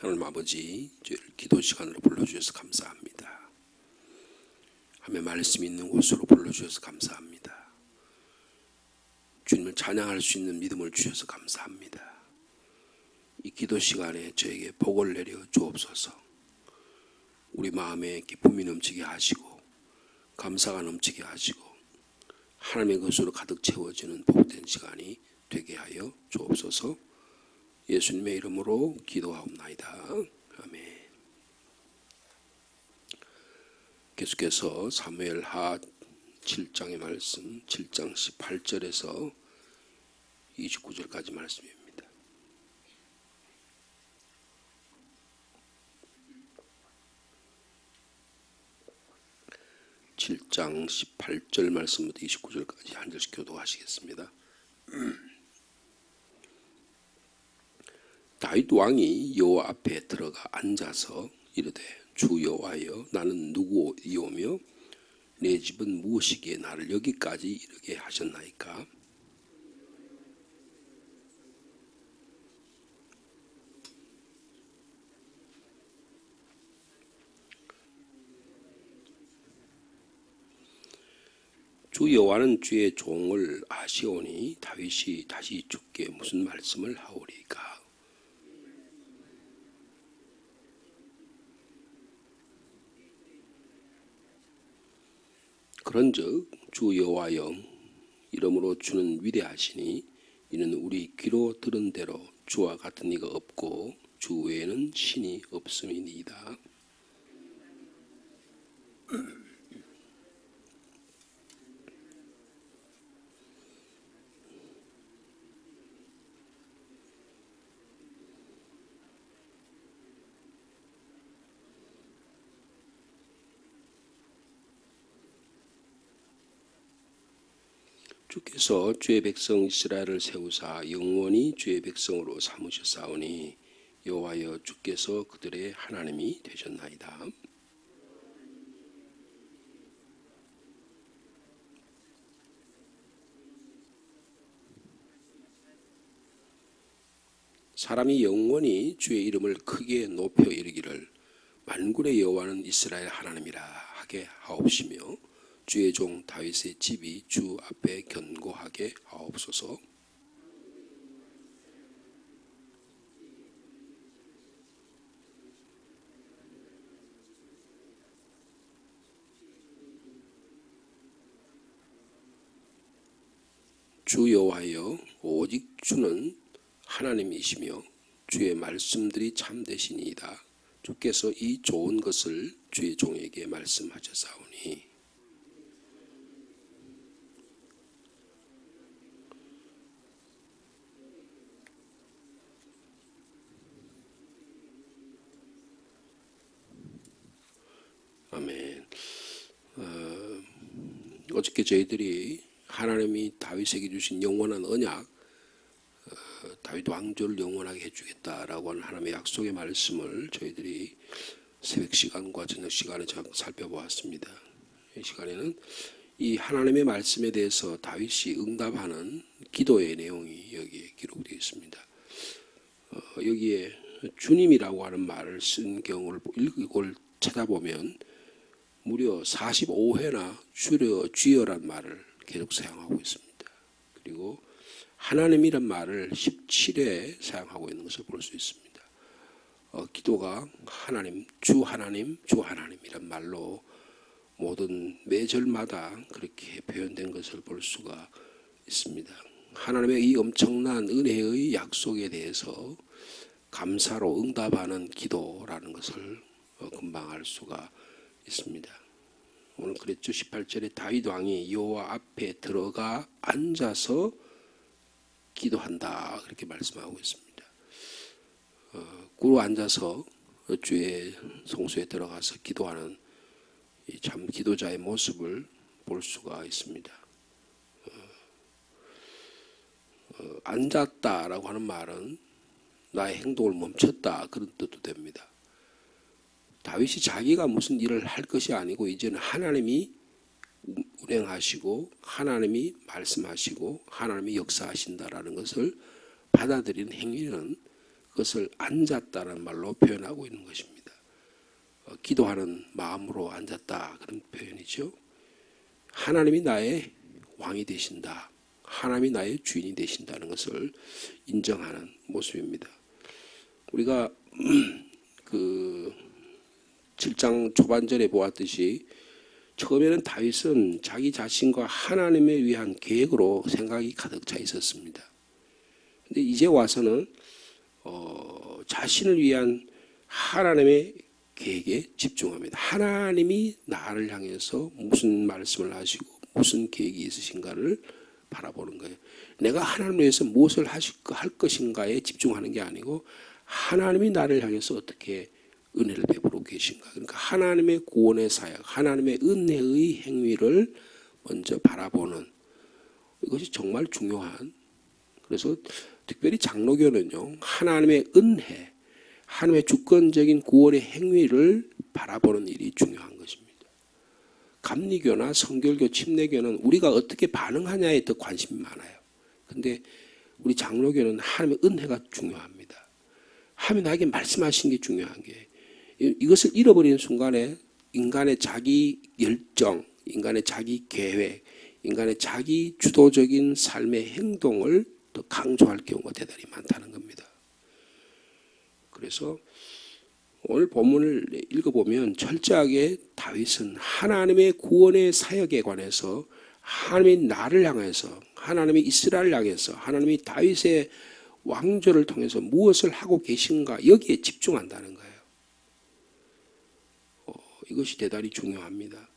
하나님 아버지, 저희를 기도 시간으로 불러주셔서 감사합니다. 하나님의 말씀이 있는 곳으로 불러주셔서 감사합니다. 주님을 찬양할 수 있는 믿음을 주셔서 감사합니다. 이 기도 시간에 저에게 복을 내려 주옵소서. 우리 마음에 기쁨이 넘치게 하시고 감사가 넘치게 하시고 하나님의 것으로 가득 채워지는 복된 시간이 되게 하여 주옵소서. 예수님의 이름으로 기도하옵나이다. 아멘. 계속해서 사무엘하 7장의 말씀 7장 18절에서 29절까지 말씀입니다. (7장 18절) 말씀부터 29절까지 한 절씩 교도하시겠습니다. 다윗 왕이 여호와 앞에 들어가 앉아서 이르되 주 여호와여, 나는 누구이오며 내 집은 무엇이기에 나를 여기까지 이르게 하셨나이까? 주 여호와는 주의 종을 아시오니 다윗이 다시 주께 무슨 말씀을 하오리까? 그런즉 주 여호와여, 이러므로 주는 위대하시니 이는 우리 귀로 들은 대로 주와 같은 이가 없고 주 외에는 신이 없음이니이다. 주께서 주의 백성 이스라엘을 세우사 영원히 주의 백성으로 삼으셨사오니 여호와여, 주께서 그들의 하나님이 되셨나이다. 사람이 영원히 주의 이름을 크게 높여 이르기를 만군의 여호와는 이스라엘 하나님이라 하게 하옵시며 주의 종 다윗의 집이 주 앞에 견고하게 하옵소서. 주 여호와여, 오직 주는 하나님이시며 주의 말씀들이 참되시니이다. 주께서 이 좋은 것을 주의 종에게 말씀하셨사오니 아멘. 어저께 저희들이 하나님이 다윗에게 주신 영원한 언약, 다윗 왕조를 영원하게 해주겠다라고 하는 하나님의 약속의 말씀을 저희들이 새벽 시간과 저녁 시간에 살펴보았습니다. 이 시간에는 이 하나님의 말씀에 대해서 다윗이 응답하는 기도의 내용이 여기에 기록되어 있습니다. 여기에 주님이라고 하는 말을 쓴 경우를 이걸 찾아보면 무려 45회나 주여란 말을 계속 사용하고 있습니다. 그리고 하나님이란 말을 17회 사용하고 있는 것을 볼 수 있습니다. 기도가 하나님, 주 하나님, 주 하나님이란 말로 모든 매절마다 그렇게 표현된 것을 볼 수가 있습니다. 하나님의 이 엄청난 은혜의 약속에 대해서 감사로 응답하는 기도라는 것을 금방 알 수가 있습니다. 오늘 그랬죠. 18절에 다윗 왕이 여호와 앞에 들어가 앉아서 기도한다, 그렇게 말씀하고 있습니다. 꿇어 앉아서 주의 성소에 들어가서 기도하는 참 기도자의 모습을 볼 수가 있습니다. 앉았다라고 하는 말은 나의 행동을 멈췄다, 그런 뜻도 됩니다. 다윗이 자기가 무슨 일을 할 것이 아니고 이제는 하나님이 운행하시고 하나님이 말씀하시고 하나님이 역사하신다라는 것을 받아들이는 행위는 그것을 앉았다는 말로 표현하고 있는 것입니다. 기도하는 마음으로 앉았다 그런 표현이죠. 하나님이 나의 왕이 되신다. 하나님이 나의 주인이 되신다는 것을 인정하는 모습입니다. 우리가 그 7장 초반절에 보았듯이 처음에는 다윗은 자기 자신과 하나님을 위한 계획으로 생각이 가득 차 있었습니다. 근데 이제 와서는 자신을 위한 하나님의 계획에 집중합니다. 하나님이 나를 향해서 무슨 말씀을 하시고 무슨 계획이 있으신가를 바라보는 거예요. 내가 하나님을 위해서 무엇을 할 것인가에 집중하는 게 아니고 하나님이 나를 향해서 어떻게 은혜를 베풀고 계신가. 그러니까 하나님의 구원의 사역, 하나님의 은혜의 행위를 먼저 바라보는 이것이 정말 중요한. 그래서 특별히 장로교는요, 하나님의 은혜, 하나님의 주권적인 구원의 행위를 바라보는 일이 중요한 것입니다. 감리교나 성결교, 침례교는 우리가 어떻게 반응하냐에 더 관심이 많아요. 근데 우리 장로교는 하나님의 은혜가 중요합니다. 하나님이 나에게 말씀하신 게 중요한 게 이것을 잃어버리는 순간에 인간의 자기 열정, 인간의 자기 계획, 인간의 자기 주도적인 삶의 행동을 더 강조할 경우가 대단히 많다는 겁니다. 그래서 오늘 본문을 읽어보면 철저하게 다윗은 하나님의 구원의 사역에 관해서 하나님이 나를 향해서 하나님이 이스라엘을 향해서 하나님이 다윗의 왕조를 통해서 무엇을 하고 계신가 여기에 집중한다는 거예요. 이것이 대단히 중요합니다.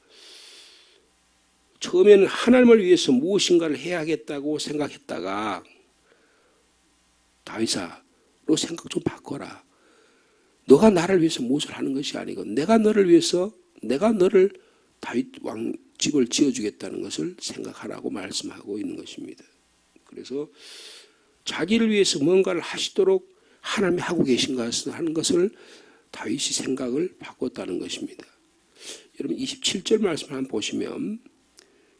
처음에는 하나님을 위해서 무엇인가를 해야겠다고 생각했다가 다윗아, 너 생각 좀 바꿔라. 너가 나를 위해서 무엇을 하는 것이 아니고 내가 너를 위해서 내가 너를 다윗 왕 집을 지어주겠다는 것을 생각하라고 말씀하고 있는 것입니다. 그래서 자기를 위해서 뭔가를 하시도록 하나님이 하고 계신 것을 하는 것을 다윗이 생각을 바꿨다는 것입니다. 여러분 27절 말씀 한번 보시면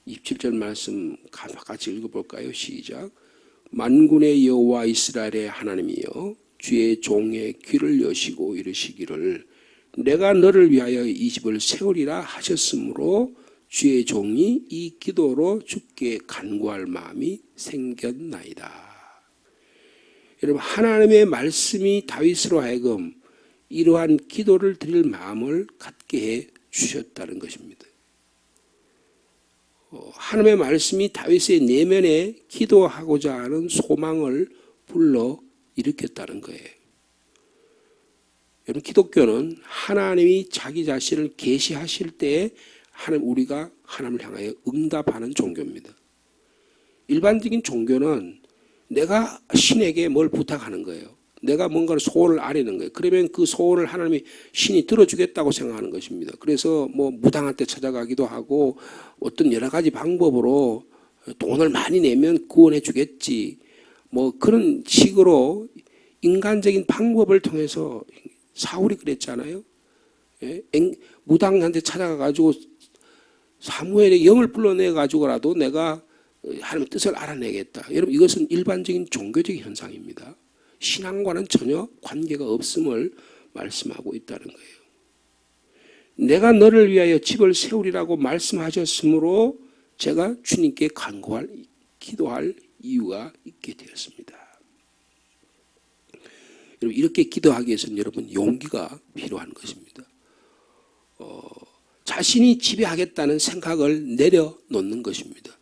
27절 말씀 같이 읽어볼까요? 시작. 만군의 여호와 이스라엘의 하나님이여 주의 종의 귀를 여시고 이르시기를 내가 너를 위하여 이 집을 세우리라 하셨으므로 주의 종이 이 기도로 주께 간구할 마음이 생겼나이다. 여러분 하나님의 말씀이 다윗으로 하여금 이러한 기도를 드릴 마음을 갖게 해 주셨다는 것입니다. 하나님의 말씀이 다윗의 내면에 기도하고자 하는 소망을 불러 일으켰다는 거예요. 여러분 기독교는 하나님이 자기 자신을 계시하실 때 우리가 하나님을 향하여 응답하는 종교입니다. 일반적인 종교는 내가 신에게 뭘 부탁하는 거예요. 내가 뭔가를 소원을 아뢰는 거예요. 그러면 그 소원을 하나님이 신이 들어주겠다고 생각하는 것입니다. 그래서 뭐 무당한테 찾아가기도 하고 어떤 여러 가지 방법으로 돈을 많이 내면 구원해 주겠지. 뭐 그런 식으로 인간적인 방법을 통해서 사울이 그랬잖아요. 예? 무당한테 찾아가가지고 사무엘의 영을 불러내가지고라도 내가 하나님의 뜻을 알아내겠다. 여러분 이것은 일반적인 종교적 현상입니다. 신앙과는 전혀 관계가 없음을 말씀하고 있다는 거예요. 내가 너를 위하여 집을 세우리라고 말씀하셨으므로 제가 주님께 간구할, 기도할 이유가 있게 되었습니다. 여러분 이렇게 기도하기 위해서는 여러분 용기가 필요한 것입니다. 자신이 지배하겠다는 생각을 내려놓는 것입니다.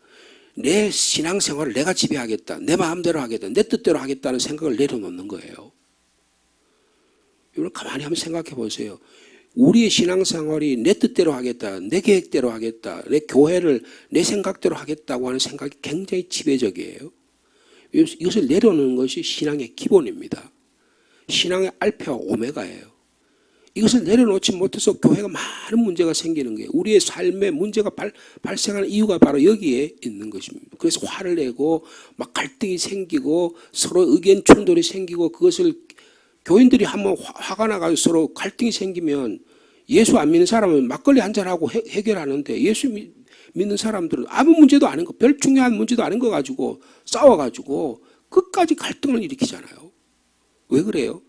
내 신앙생활을 내가 지배하겠다. 내 마음대로 하겠다. 내 뜻대로 하겠다는 생각을 내려놓는 거예요. 여러분 가만히 한번 생각해 보세요. 우리의 신앙생활이 내 뜻대로 하겠다. 내 계획대로 하겠다. 내 교회를 내 생각대로 하겠다고 하는 생각이 굉장히 지배적이에요. 이것을 내려놓는 것이 신앙의 기본입니다. 신앙의 알파와 오메가예요. 이것을 내려놓지 못해서 교회가 많은 문제가 생기는 거예요. 우리의 삶에 문제가 발생하는 이유가 바로 여기에 있는 것입니다. 그래서 화를 내고 막 갈등이 생기고 서로 의견 충돌이 생기고 그것을 교인들이 한번 화가 나가지고 서로 갈등이 생기면 예수 안 믿는 사람은 막걸리 한잔하고 해결하는데 예수 믿는 사람들은 아무 문제도 아닌 거, 별 중요한 문제도 아닌 거 가지고 싸워가지고 끝까지 갈등을 일으키잖아요. 왜 그래요?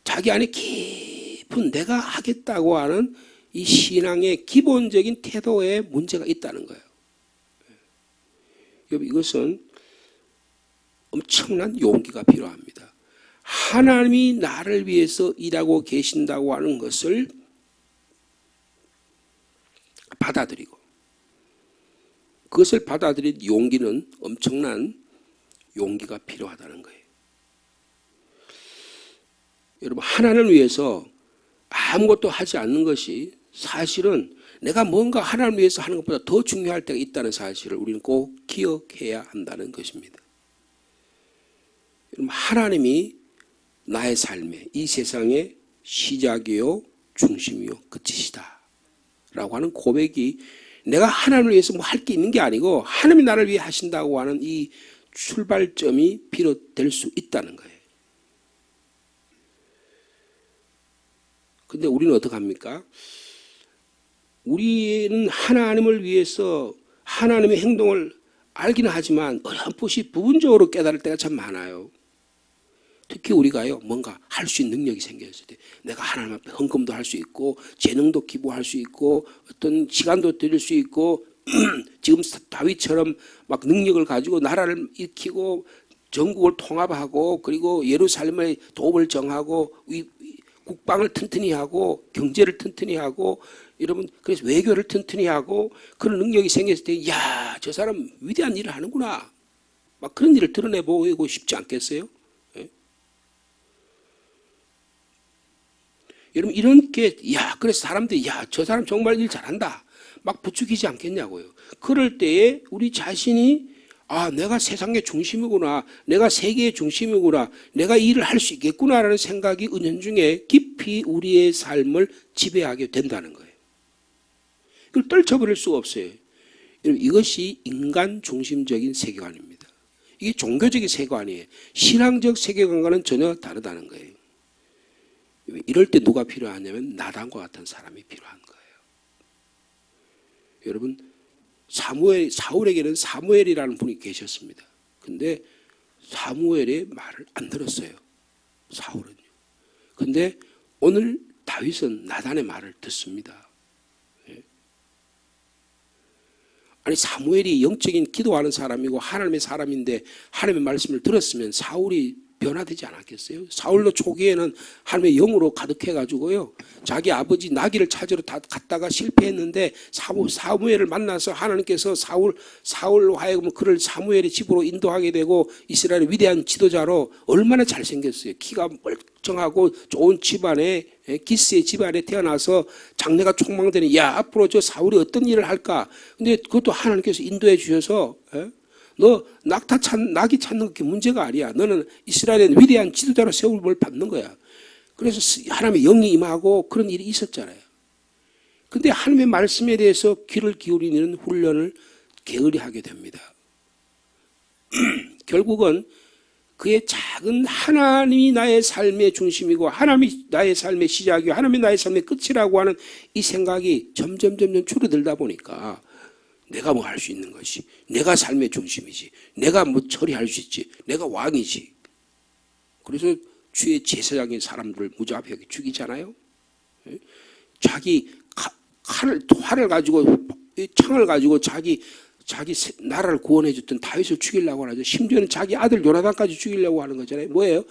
자기 안에 깊은 내가 하겠다고 하는 이 신앙의 기본적인 태도에 문제가 있다는 거예요. 여러분, 이것은 엄청난 용기가 필요합니다. 하나님이 나를 위해서 일하고 계신다고 하는 것을 받아들이고, 그것을 받아들인 용기는 엄청난 용기가 필요하다는 거예요. 여러분, 하나님을 위해서 아무것도 하지 않는 것이 사실은 내가 뭔가 하나님을 위해서 하는 것보다 더 중요할 때가 있다는 사실을 우리는 꼭 기억해야 한다는 것입니다. 여러분, 하나님이 나의 삶의 이 세상의 시작이요 중심이요 끝이시다 라고 하는 고백이 내가 하나님을 위해서 뭐 할 게 있는 게 아니고 하나님이 나를 위해 하신다고 하는 이 출발점이 비롯될 수 있다는 거예요. 근데 우리는 어떡합니까? 우리는 하나님을 위해서 하나님의 행동을 알기는 하지만 어렴풋이 부분적으로 깨달을 때가 참 많아요. 특히 우리가요, 뭔가 할 수 있는 능력이 생겼을 때 내가 하나님 앞에 헌금도 할 수 있고 재능도 기부할 수 있고 어떤 시간도 드릴 수 있고 지금 다윗처럼 막 능력을 가지고 나라를 일으키고 전국을 통합하고 그리고 예루살렘의 도읍을 정하고 국방을 튼튼히 하고 경제를 튼튼히 하고 여러분 그래서 외교를 튼튼히 하고 그런 능력이 생겼을 때 야, 저 사람 위대한 일을 하는구나 막 그런 일을 드러내 보이고 싶지 않겠어요? 예? 여러분 이렇게 야 그래서 사람들이 야, 저 사람 정말 일 잘한다 막 부추기지 않겠냐고요. 그럴 때에 우리 자신이 아, 내가 세상의 중심이구나. 내가 세계의 중심이구나. 내가 일을 할 수 있겠구나라는 생각이 은연중에 깊이 우리의 삶을 지배하게 된다는 거예요. 이걸 떨쳐버릴 수가 없어요. 이것이 인간 중심적인 세계관입니다. 이게 종교적인 세계관이에요. 신앙적 세계관과는 전혀 다르다는 거예요. 이럴 때 누가 필요하냐면 나단과 같은 사람이 필요한 거예요. 여러분 사울에게는 사무엘이라는 분이 계셨습니다. 근데 사무엘의 말을 안 들었어요. 사울은요. 근데 오늘 다윗은 나단의 말을 듣습니다. 아니 사무엘이 영적인 기도하는 사람이고 하나님의 사람인데 하나님의 말씀을 들었으면 사울이 변화되지 않았겠어요? 사울도 초기에는 하나님의 영으로 가득해가지고요. 자기 아버지 나귀를 찾으러 갔다가 실패했는데 사무엘을 만나서 하나님께서 사울로 하여금 그를 사무엘의 집으로 인도하게 되고 이스라엘의 위대한 지도자로 얼마나 잘생겼어요. 키가 멀쩡하고 좋은 집안에 기스의 집안에 태어나서 장래가 촉망되는 야 앞으로 저 사울이 어떤 일을 할까? 근데 그것도 하나님께서 인도해 주셔서 너 낙이 찾는 게 문제가 아니야. 너는 이스라엘의 위대한 지도자로 세움을 받는 거야. 그래서 하나님의 영이 임하고 그런 일이 있었잖아요. 그런데 하나님의 말씀에 대해서 귀를 기울이는 훈련을 게을리 하게 됩니다. 결국은 그의 작은 하나님이 나의 삶의 중심이고 하나님이 나의 삶의 시작이고 하나님이 나의 삶의 끝이라고 하는 이 생각이 점점 줄어들다 보니까 내가 뭐 할 수 있는 것이 내가 삶의 중심이지 내가 뭐 처리할 수 있지 내가 왕이지. 그래서 주의 제사장인 사람들을 무자비하게 죽이잖아요. 자기 활을 가지고 창을 가지고 자기 나라를 구원해 줬던 다윗을 죽이려고 하죠. 심지어는 자기 아들 요나단까지 죽이려고 하는 거잖아요. 뭐예요?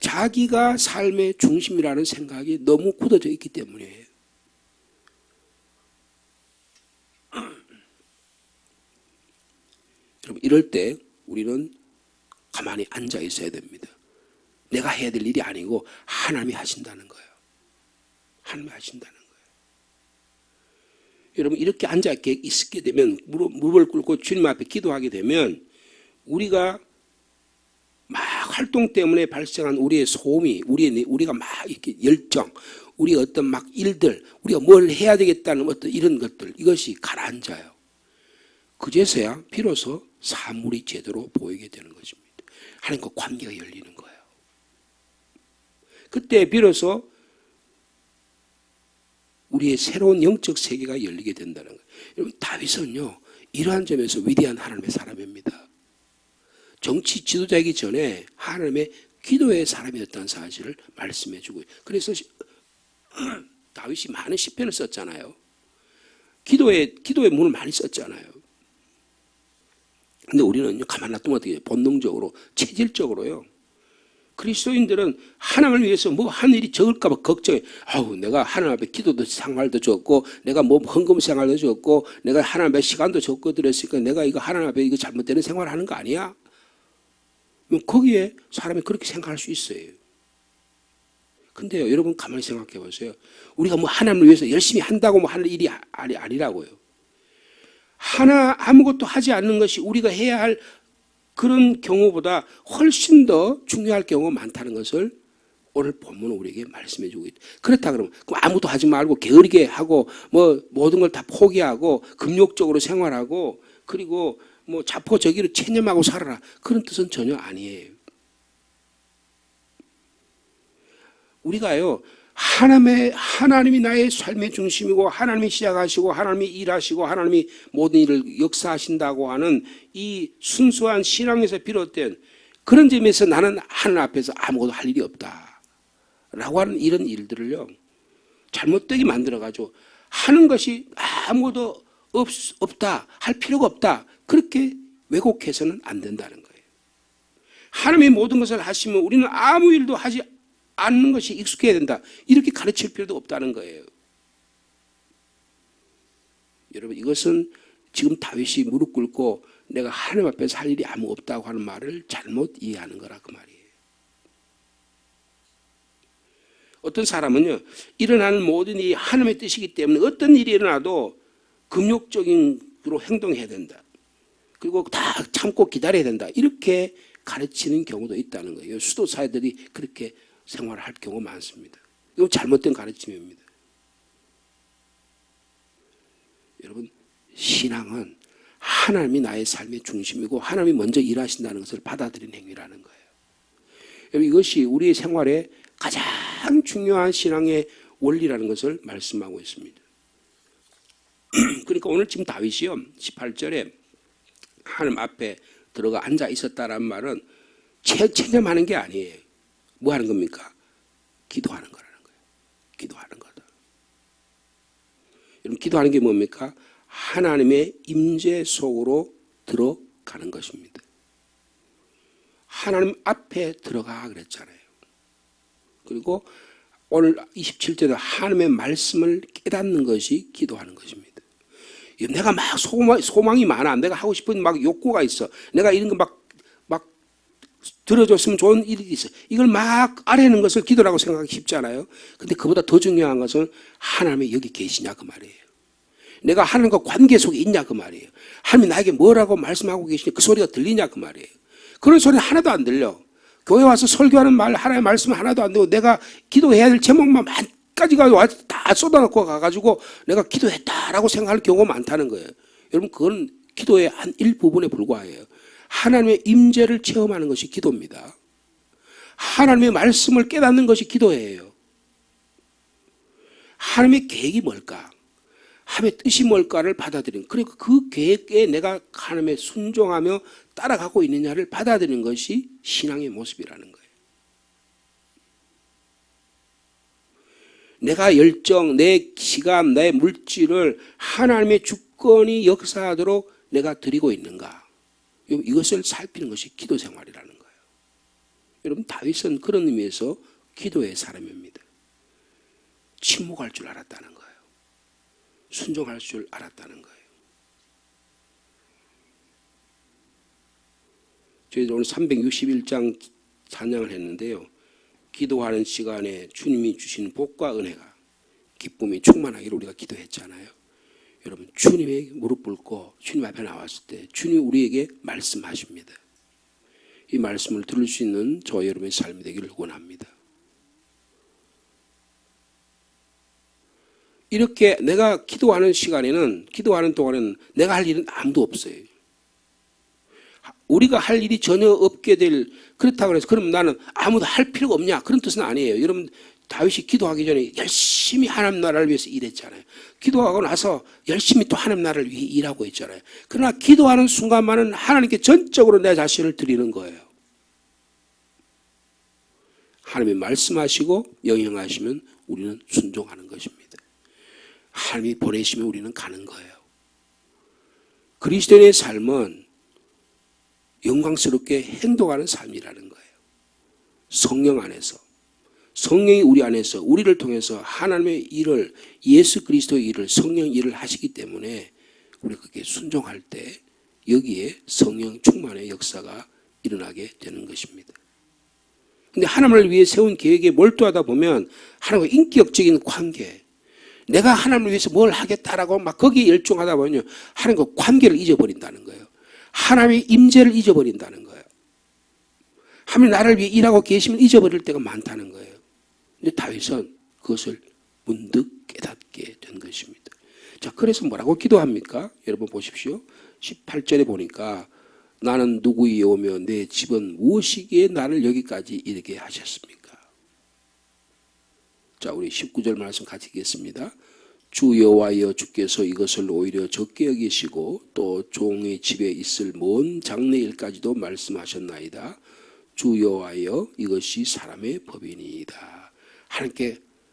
자기가 삶의 중심이라는 생각이 너무 굳어져 있기 때문이에요. 여러분 이럴 때 우리는 가만히 앉아 있어야 됩니다. 내가 해야 될 일이 아니고 하나님이 하신다는 거예요. 하나님이 하신다는 거예요. 여러분 이렇게 앉아 있게 되면 무릎을 꿇고 주님 앞에 기도하게 되면 우리가 막 활동 때문에 발생한 우리의 소음이 우리가 막 이렇게 열정 우리 어떤 막 일들 우리가 뭘 해야 되겠다는 어떤 이런 것들 이것이 가라앉아요. 그제서야 비로소 사물이 제대로 보이게 되는 것입니다. 하나님과 관계가 열리는 거예요. 그때 비로소 우리의 새로운 영적 세계가 열리게 된다는 거예요. 여러분 다윗은요 이러한 점에서 위대한 하나님의 사람입니다. 정치 지도자이기 전에 하나님의 기도의 사람이었다는 사실을 말씀해 주고, 그래서 다윗이 많은 시편을 썼잖아요. 기도의 문을 많이 썼잖아요. 근데 우리는 가만 놔두면 어떻게 해요? 본능적으로, 체질적으로요. 그리스도인들은 하나님을 위해서 뭐 한 일이 적을까봐 걱정해. 아우, 내가 하나님 앞에 기도도 생활도 적고, 내가 뭐 헌금 생활도 적고, 내가 하나님 앞에 시간도 적고 들었으니까 내가 이거 하나님 앞에 이거 잘못되는 생활을 하는 거 아니야? 거기에 사람이 그렇게 생각할 수 있어요. 근데요, 여러분 가만히 생각해 보세요. 우리가 뭐 하나님을 위해서 열심히 한다고 뭐 할 일이 아니라고요. 아무것도 하지 않는 것이 우리가 해야 할 그런 경우보다 훨씬 더 중요할 경우가 많다는 것을 오늘 본문은 우리에게 말씀해 주고 있다. 그렇다 그러면 그럼 아무것도 하지 말고 게으르게 하고 뭐 모든 걸 다 포기하고 금욕적으로 생활하고 그리고 뭐 자포자기로 체념하고 살아라. 그런 뜻은 전혀 아니에요. 우리가요, 하나님이 나의 삶의 중심이고 하나님이 시작하시고 하나님이 일하시고 하나님이 모든 일을 역사하신다고 하는 이 순수한 신앙에서 비롯된 그런 점에서 나는 하나님 앞에서 아무것도 할 일이 없다 라고 하는 이런 일들을요, 잘못되게 만들어가지고 하는 것이 아무것도 없다, 할 필요가 없다, 그렇게 왜곡해서는 안 된다는 거예요. 하나님의 모든 것을 하시면 우리는 아무 일도 하지 않는 것이 익숙해야 된다, 이렇게 가르칠 필요도 없다는 거예요. 여러분, 이것은 지금 다윗이 무릎 꿇고 내가 하나님 앞에서 할 일이 아무 없다고 하는 말을 잘못 이해하는 거라 그 말이에요. 어떤 사람은요, 일어나는 모든 일이 하나님의 뜻이기 때문에 어떤 일이 일어나도 금욕적으로 행동해야 된다, 그리고 다 참고 기다려야 된다, 이렇게 가르치는 경우도 있다는 거예요. 수도사들이 그렇게 생활할 경우가 많습니다. 이건 잘못된 가르침입니다. 여러분, 신앙은 하나님이 나의 삶의 중심이고 하나님이 먼저 일하신다는 것을 받아들이는 행위라는 거예요. 여러분, 이것이 우리의 생활에 가장 중요한 신앙의 원리라는 것을 말씀하고 있습니다. 그러니까 오늘 지금 다윗이요, 18절에 하나님 앞에 들어가 앉아 있었다라는 말은 체념하는 게 아니에요. 뭐 하는 겁니까? 기도하는 거라는 거예요. 기도하는 거다. 여러분, 기도하는 게 뭡니까? 하나님의 임재 속으로 들어가는 것입니다. 하나님 앞에 들어가 그랬잖아요. 그리고 오늘 27절에 하나님의 말씀을 깨닫는 것이 기도하는 것입니다. 내가 막 소망이 많아. 내가 하고 싶은 막 욕구가 있어. 내가 이런 거 막 들어줬으면 좋은 일이 있어. 이걸 막 아뢰는 것을 기도라고 생각하기 쉽잖아요. 근데 그보다 더 중요한 것은 하나님이 여기 계시냐 그 말이에요. 내가 하나님과 관계 속에 있냐 그 말이에요. 하나님이 나에게 뭐라고 말씀하고 계시냐, 그 소리가 들리냐 그 말이에요. 그런 소리는 하나도 안 들려. 교회 와서 설교하는 말, 하나님의 말씀은 하나도 안 되고 내가 기도해야 될 제목만 만 가지가 와서 다 쏟아놓고 가가지고 내가 기도했다라고 생각할 경우가 많다는 거예요. 여러분, 그건 기도의 한 일부분에 불과해요. 하나님의 임재를 체험하는 것이 기도입니다. 하나님의 말씀을 깨닫는 것이 기도예요. 하나님의 계획이 뭘까? 하나님의 뜻이 뭘까를 받아들이는, 그리고 그 계획에 내가 하나님의 순종하며 따라가고 있느냐를 받아들이는 것이 신앙의 모습이라는 거예요. 내가 열정, 내 시간, 내 물질을 하나님의 주권이 역사하도록 내가 드리고 있는가? 이것을 살피는 것이 기도 생활이라는 거예요. 여러분, 다윗은 그런 의미에서 기도의 사람입니다. 침묵할 줄 알았다는 거예요. 순종할 줄 알았다는 거예요. 저희들 오늘 361장 찬양을 했는데요, 기도하는 시간에 주님이 주신 복과 은혜가, 기쁨이 충만하기를 우리가 기도했잖아요. 여러분, 주님의 무릎 꿇고 주님 앞에 나왔을 때 주님이 우리에게 말씀하십니다. 이 말씀을 들을 수 있는 저와 여러분의 삶이 되기를 원합니다. 이렇게 내가 기도하는 시간에는, 기도하는 동안에는 내가 할 일은 아무도 없어요. 우리가 할 일이 전혀 없게 될, 그렇다고 해서 그럼 나는 아무도 할 필요가 없냐, 그런 뜻은 아니에요. 여러분, 다윗이 기도하기 전에 열심히 하나님 나라를 위해서 일했잖아요. 기도하고 나서 열심히 또 하나님 나라를 위해 일하고 있잖아요. 그러나 기도하는 순간만은 하나님께 전적으로 내 자신을 드리는 거예요. 하나님이 말씀하시고 명령하시면 우리는 순종하는 것입니다. 하나님이 보내시면 우리는 가는 거예요. 그리스도인의 삶은 영광스럽게 행동하는 삶이라는 거예요. 성령 안에서, 성령이 우리 안에서 우리를 통해서 하나님의 일을, 예수 그리스도의 일을, 성령 일을 하시기 때문에 우리가 그렇게 순종할 때 여기에 성령 충만의 역사가 일어나게 되는 것입니다. 근데 하나님을 위해 세운 계획에 몰두하다 보면 하나님과 인격적인 관계, 내가 하나님을 위해서 뭘 하겠다라고 막 거기에 열중하다 보면 하나님과 관계를 잊어버린다는 거예요. 하나님의 임재를 잊어버린다는 거예요. 하나님 나를 위해 일하고 계시면 잊어버릴 때가 많다는 거예요. 근데 다윗은 그것을 문득 깨닫게 된 것입니다. 자, 그래서 뭐라고 기도합니까? 여러분 보십시오. 18절에 보니까 나는 누구이오며 내 집은 무엇이기에 나를 여기까지 이르게 하셨습니까? 자, 우리 19절 말씀 같이 읽겠습니다. 주 여호와여 주께서 이것을 오히려 적게 여기시고 또 종의 집에 있을 먼 장래 일까지도 말씀하셨나이다. 주 여호와여 이것이 사람의 법이니이다.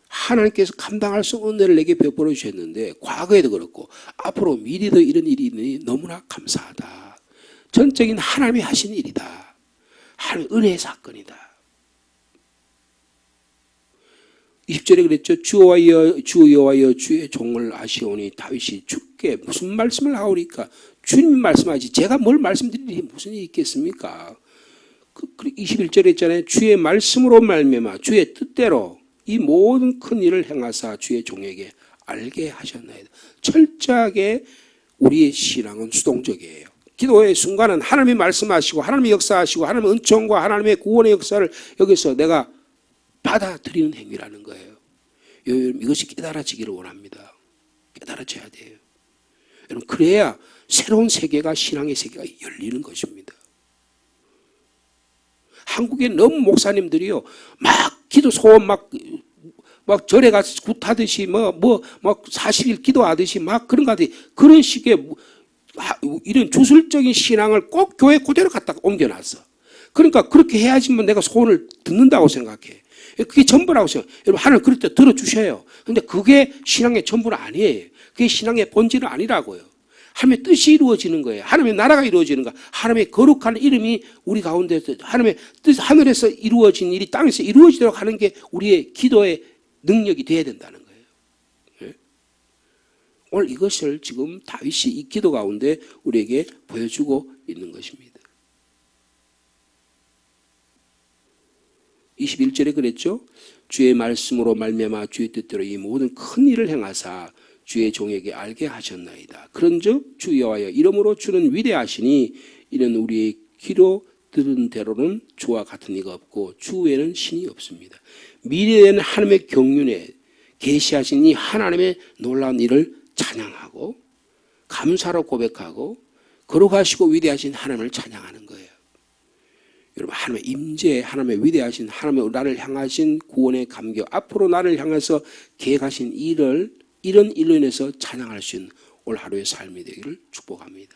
하나님께서 감당할 수 없는 은혜를 내게 베풀어 주셨는데 과거에도 그렇고 앞으로 미래도 이런 일이 있으니 너무나 감사하다. 전적인 하나님이 하신 일이다. 하나님의 은혜의 사건이다. 20절에 그랬죠. 주 여호와여 주의 종을 아시오니. 다윗이 주께 무슨 말씀을 하오리까? 주님 말씀하지 제가 뭘 말씀드릴 일이 무슨 일이 있겠습니까? 21절에 있잖아요. 주의 말씀으로 말미암아 주의 뜻대로 이 모든 큰 일을 행하사 주의 종에게 알게 하셨나이다. 철저하게 우리의 신앙은 수동적이에요. 기도의 순간은 하나님이 말씀하시고 하나님이 역사하시고 하나님의 은총과 하나님의 구원의 역사를 여기서 내가 받아들이는 행위라는 거예요. 이것이 깨달아지기를 원합니다. 깨달아져야 돼요. 여러분, 그래야 새로운 세계가, 신앙의 세계가 열리는 것입니다. 한국에 너무 목사님들이요, 막 기도 소원 막 절에 가서 굿하듯이 막 40일 기도하듯이 막 그런 거 하듯이 그런 식의 이런 주술적인 신앙을 꼭 교회 그대로 갖다가 옮겨놨어. 그러니까 그렇게 해야지만 내가 소원을 듣는다고 생각해. 그게 전부라고 생각해요. 여러분, 하나님 그럴 때 들어주셔요. 근데 그게 신앙의 전부는 아니에요. 그게 신앙의 본질은 아니라고요. 하나님의 뜻이 이루어지는 거예요. 하나님의 나라가 이루어지는 거예요. 하나님의 거룩한 이름이 우리 가운데서, 하나님의 뜻, 하늘에서 이루어진 일이 땅에서 이루어지도록 하는 게 우리의 기도의 능력이 되어야 된다는 거예요. 네? 오늘 이것을 지금 다윗이 이 기도 가운데 우리에게 보여주고 있는 것입니다. 21절에 그랬죠. 주의 말씀으로 말미암아 주의 뜻대로 이 모든 큰 일을 행하사 주의 종에게 알게 하셨나이다. 그런즉 주 여호와여 이러므로 주는 위대하시니 이는 우리의 귀로 들은 대로는 주와 같은 이가 없고 주 외에는 신이 없습니다. 미래에는 하나님의 경륜에 계시하신 이 하나님의 놀라운 일을 찬양하고 감사로 고백하고 거룩하시고 위대하신 하나님을 찬양하는 거예요. 여러분, 하나님의 임재, 하나님의 위대하신 하나님의 나를 향하신 구원의 감격, 앞으로 나를 향해서 계획하신 일을 이런 일로 인해서 찬양할 수 있는 올 하루의 삶이 되기를 축복합니다.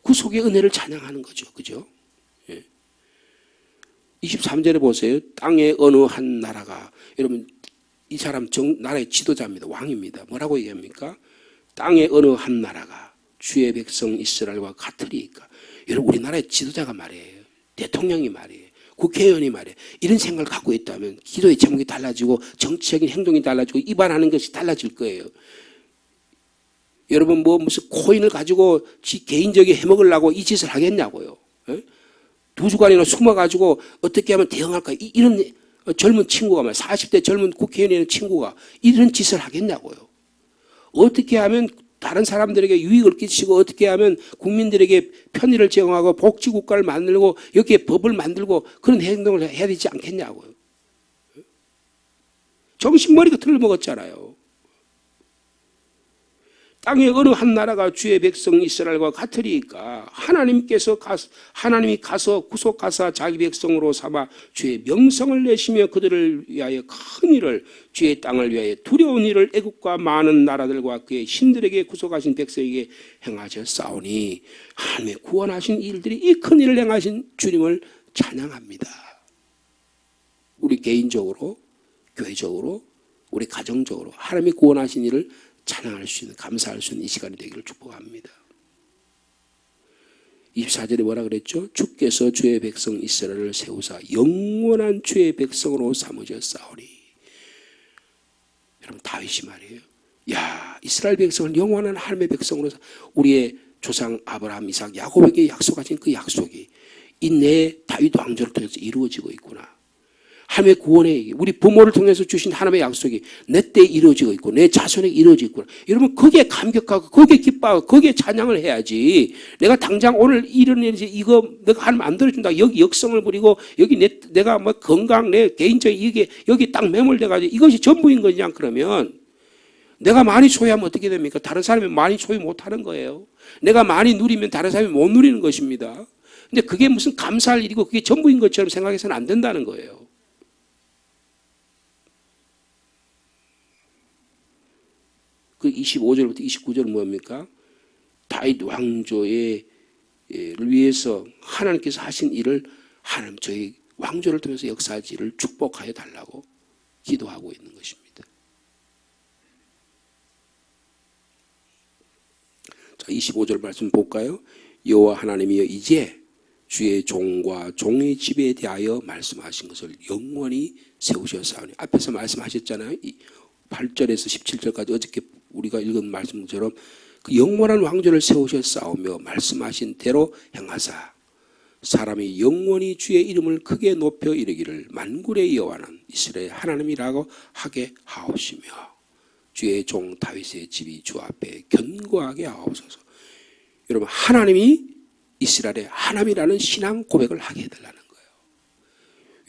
그 속에 은혜를 찬양하는 거죠. 그죠? 예. 23절에 보세요. 땅의 어느 한 나라가, 여러분 이 사람 나라의 지도자입니다. 왕입니다. 뭐라고 얘기합니까? 땅의 어느 한 나라가 주의 백성 이스라엘과 같으리까. 여러분, 우리나라의 지도자가 말이에요. 대통령이 말이에요. 국회의원이 말이에요. 이런 생각을 갖고 있다면 기도의 제목이 달라지고 정치적인 행동이 달라지고 입안하는 것이 달라질 거예요. 여러분, 무슨 코인을 가지고 개인적인 해먹으려고 이 짓을 하겠냐고요. 에? 두 주간이나 숨어가지고 어떻게 하면 대응할까. 이런 젊은 친구가 40대 젊은 국회의원이라는 친구가 이런 짓을 하겠냐고요. 어떻게 하면 다른 사람들에게 유익을 끼치고 어떻게 하면 국민들에게 편의를 제공하고 복지국가를 만들고 여기에 법을 만들고 그런 행동을 해야 되지 않겠냐고요. 정신머리가 틀려먹었잖아요. 땅의 어느 한 나라가 주의 백성 이스라엘과 같으리까. 하나님이 가서 구속하사 자기 백성으로 삼아 주의 명성을 내시며 그들을 위하여 큰 일을, 주의 땅을 위하여 두려운 일을 애국과 많은 나라들과 그의 신들에게 구속하신 백성에게 행하셨사오니. 하나님의 구원하신 일들이 이 큰 일을 행하신 주님을 찬양합니다. 우리 개인적으로, 교회적으로, 우리 가정적으로 하나님이 구원하신 일을 찬양할 수 있는, 감사할 수 있는 이 시간이 되기를 축복합니다. 24절에 뭐라 그랬죠? 주께서 주의 백성 이스라엘을 세우사 영원한 주의 백성으로 삼으셨사오니. 여러분 다윗이 말이에요. 야, 이스라엘 백성을 영원한 하나님의 백성으로, 우리의 조상 아브라함, 이삭, 야곱에게 약속하신 그 약속이 이 내 다윗 왕조를 통해서 이루어지고 있구나. 하나님의 구원의, 우리 부모를 통해서 주신 하나님의 약속이 내 때에 이루어지고 있고 내 자손에게 이루어지고 있구나. 여러분 거기에 감격하고 거기에 기뻐하고 거기에 찬양을 해야지. 내가 당장 오늘 이런 일이 이거 내가 하나님 안 들어준다. 여기 역성을 부리고 여기 내가 뭐 건강, 내 개인적인 이게 여기 딱 매몰돼가지고 이것이 전부인 거냐. 그러면 내가 많이 소유하면 어떻게 됩니까? 다른 사람이 많이 소유 못하는 거예요. 내가 많이 누리면 다른 사람이 못 누리는 것입니다. 근데 그게 무슨 감사할 일이고 그게 전부인 것처럼 생각해서는 안 된다는 거예요. 그 25절부터 29절은 뭡니까? 다윗 왕조를 위해서 하나님께서 하신 일을 하나님 저희 왕조를 통해서 역사하지를 축복하여 달라고 기도하고 있는 것입니다. 자, 25절 말씀 볼까요? 여호와 하나님이여 이제 주의 종과 종의 집에 대하여 말씀하신 것을 영원히 세우셨사오니. 앞에서 말씀하셨잖아요. 8절에서 17절까지 어저께 우리가 읽은 말씀처럼 그 영원한 왕조를 세우셨사오며 말씀하신 대로 행하사 사람이 영원히 주의 이름을 크게 높여 이르기를 만군의 여호와는 이스라엘 하나님이라고 하게 하옵시며 주의 종 다윗의 집이 주 앞에 견고하게 하옵소서. 여러분 하나님이 이스라엘의 하나님이라는 신앙 고백을 하게 해달라는 거예요.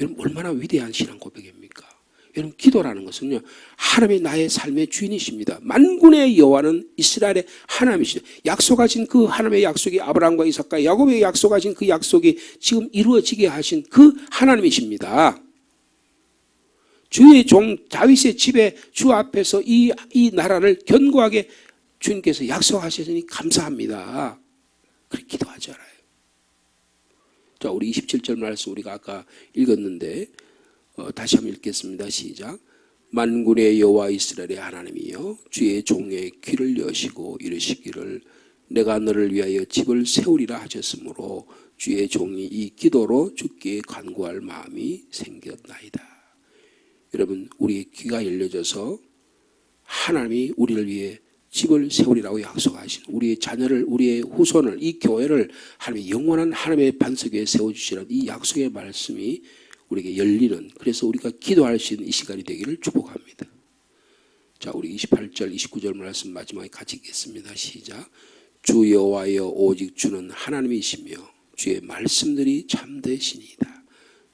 여러분 얼마나 위대한 신앙 고백입니까? 여러분 기도라는 것은요 하나님이 나의 삶의 주인이십니다. 만군의 여호와는 이스라엘의 하나님이시죠. 약속하신 그 하나님의 약속이 아브라함과 이삭과 야곱에게 약속하신 그 약속이 지금 이루어지게 하신 그 하나님이십니다. 주의 종 다윗의 집에 주 앞에서 이 나라를 견고하게 주님께서 약속하셨으니 감사합니다. 그렇게 기도하잖아요. 자, 우리 27절 말씀 우리가 아까 읽었는데 다시 한번 읽겠습니다. 시작. 만군의 여호와 이스라엘의 하나님이여 주의 종의 귀를 여시고 이르시기를 내가 너를 위하여 집을 세우리라 하셨으므로 주의 종이 이 기도로 주께 간구할 마음이 생겼나이다. 여러분 우리의 귀가 열려져서 하나님이 우리를 위해 집을 세우리라고 약속하신 우리의 자녀를 우리의 후손을 이 교회를 하나님의 영원한 하나님의 반석 위에 세워주시라는 이 약속의 말씀이 우리에게 열리는, 그래서 우리가 기도할 수 있는 이 시간이 되기를 축복합니다. 자, 우리 28절 29절 말씀 마지막에 같이 읽겠습니다. 시작. 주 여호와여 오직 주는 하나님이시며 주의 말씀들이 참되시니이다.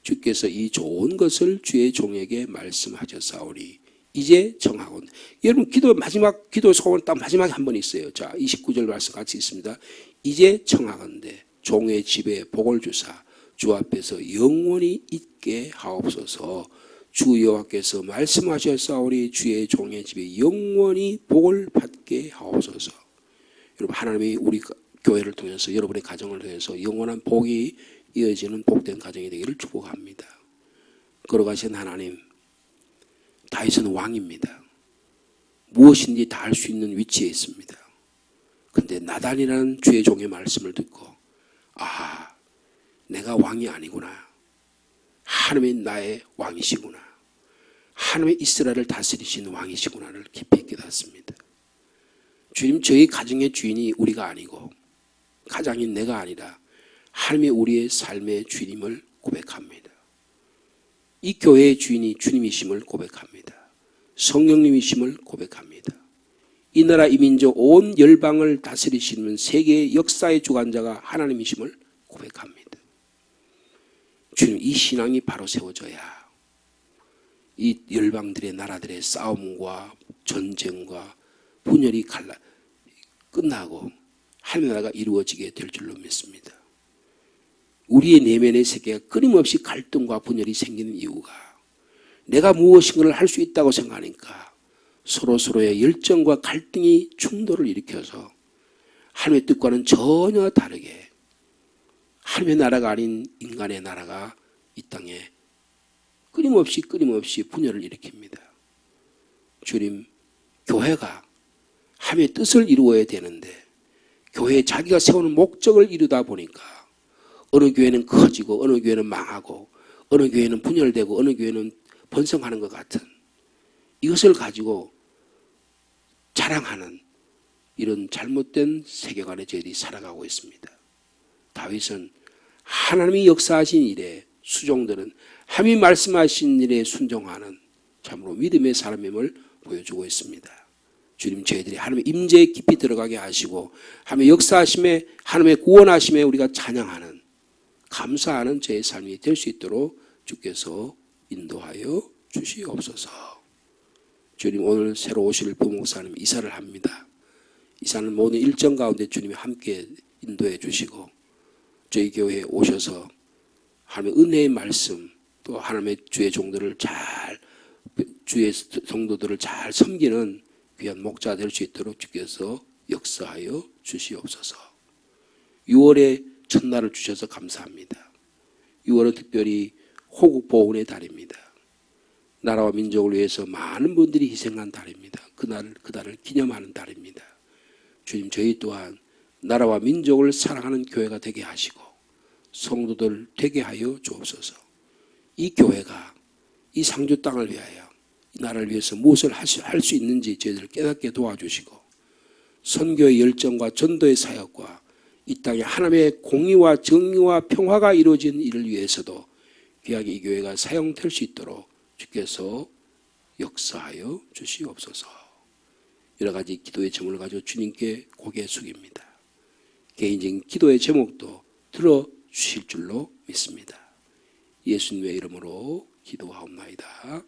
주께서 이 좋은 것을 주의 종에게 말씀하셨사오니 이제 정하곤. 여러분 기도 마지막 기도 소원 딱 마지막에 한 번 있어요. 자, 29절 말씀 같이 있습니다. 이제 청하건대 종의 집에 복을 주사 주 앞에서 영원히 있게 하옵소서. 주 여호와께서 말씀하셨사오니 주의 종의 집에 영원히 복을 받게 하옵소서. 여러분 하나님이 우리 교회를 통해서 여러분의 가정을 통해서 영원한 복이 이어지는 복된 가정이 되기를 축복합니다. 걸어가신 하나님, 다윗은 왕입니다. 무엇인지 다 할 수 있는 위치에 있습니다. 그런데 나단이라는 주의 종의 말씀을 듣고 내가 왕이 아니구나. 하나님이 나의 왕이시구나. 하나님의 이스라엘을 다스리시는 왕이시구나를 깊이 깨닫습니다. 주님, 저희 가정의 주인이 우리가 아니고 가장인 내가 아니라 하나님이 우리의 삶의 주님을 고백합니다. 이 교회의 주인이 주님이심을 고백합니다. 성령님이심을 고백합니다. 이 나라 이 민족 온 열방을 다스리시는 세계의 역사의 주관자가 하나님이심을 고백합니다. 주님, 이 신앙이 바로 세워져야 이 열방들의 나라들의 싸움과 전쟁과 분열이 끝나고 하나님의 나라가 이루어지게 될 줄로 믿습니다. 우리의 내면의 세계가 끊임없이 갈등과 분열이 생기는 이유가 내가 무엇인가를 할 수 있다고 생각하니까 서로의 열정과 갈등이 충돌을 일으켜서 하나님의 뜻과는 전혀 다르게 하나님의 나라가 아닌 인간의 나라가 이 땅에 끊임없이 분열을 일으킵니다. 주님, 교회가 함의 뜻을 이루어야 되는데 교회에 자기가 세우는 목적을 이루다 보니까 어느 교회는 커지고 어느 교회는 망하고 어느 교회는 분열되고 어느 교회는 번성하는 것 같은 이것을 가지고 자랑하는 이런 잘못된 세계관에 저희들이 살아가고 있습니다. 다윗은 하나님이 역사하신 일에 수종들은 하나님이 말씀하신 일에 순종하는 참으로 믿음의 사람임을 보여주고 있습니다. 주님, 저희들이 하나님의 임재에 깊이 들어가게 하시고 하나님의 역사하심에 하나님의 구원하심에 우리가 찬양하는 감사하는 저의 삶이 될 수 있도록 주께서 인도하여 주시옵소서. 주님, 오늘 새로 오실 부목사님 이사를 합니다. 이사는 모든 일정 가운데 주님이 함께 인도해 주시고 저희 교회에 오셔서 하나님의 은혜의 말씀 또 하나님의 주의 종들을 주의 성도들을 잘 섬기는 귀한 목자 될 수 있도록 주께서 역사하여 주시옵소서. 6월의 첫날을 주셔서 감사합니다. 6월은 특별히 호국 보훈의 달입니다. 나라와 민족을 위해서 많은 분들이 희생한 달입니다. 그날을 기념하는 달입니다. 주님, 저희 또한 나라와 민족을 사랑하는 교회가 되게 하시고 성도들 되게 하여 주옵소서. 이 교회가 이 상주 땅을 위하여 이 나라를 위해서 무엇을 할 수 있는지 저희들을 깨닫게 도와주시고 선교의 열정과 전도의 사역과 이 땅에 하나님의 공의와 정의와 평화가 이루어진 일을 위해서도 귀하게 이 교회가 사용될 수 있도록 주께서 역사하여 주시옵소서. 여러 가지 기도의 제목을 가지고 주님께 고개 숙입니다. 개인적인 기도의 제목도 들어주실 줄로 믿습니다. 예수님의 이름으로 기도하옵나이다.